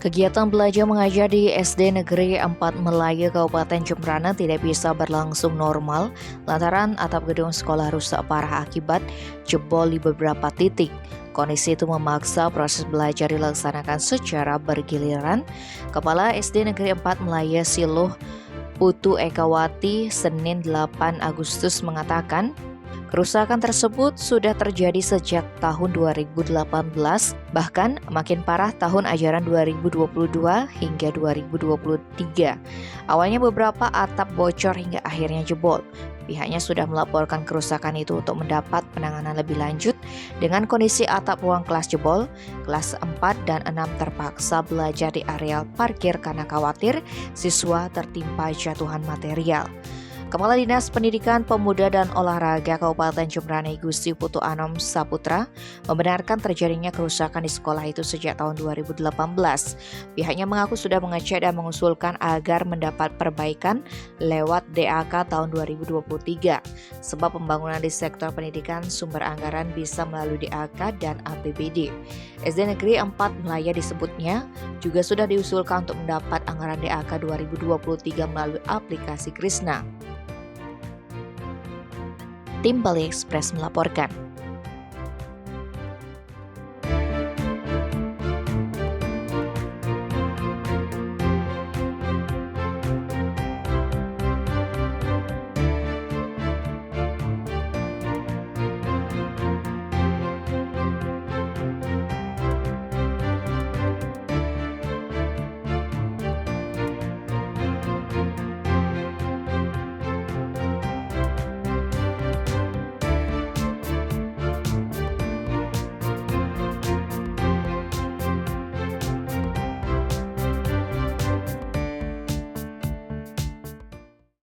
Kegiatan belajar mengajar di SD Negeri 4 Melaya Kabupaten Jembrana tidak bisa berlangsung normal lantaran atap gedung sekolah rusak parah akibat jebol di beberapa titik. Kondisi itu memaksa proses belajar dilaksanakan secara bergiliran. Kepala SD Negeri 4 Melaya Siluh Putu Ekawati Senin 8 Agustus mengatakan, kerusakan tersebut sudah terjadi sejak tahun 2018, bahkan makin parah tahun ajaran 2022 hingga 2023. Awalnya beberapa atap bocor hingga akhirnya jebol. Pihaknya sudah melaporkan kerusakan itu untuk mendapat penanganan lebih lanjut dengan kondisi atap ruang kelas jebol. Kelas 4 dan 6 terpaksa belajar di areal parkir karena khawatir siswa tertimpa jatuhan material. Kepala Dinas Pendidikan Pemuda dan Olahraga Kabupaten Jembrana Gusti Putu Anom Saputra membenarkan terjadinya kerusakan di sekolah itu sejak tahun 2018. Pihaknya mengaku sudah mengecek dan mengusulkan agar mendapat perbaikan lewat DAK tahun 2023. Sebab pembangunan di sektor pendidikan sumber anggaran bisa melalui DAK dan APBD. SD Negeri 4 Melaya disebutnya juga sudah diusulkan untuk mendapat anggaran DAK 2023 melalui aplikasi Krisna. Tim Bali Express melaporkan.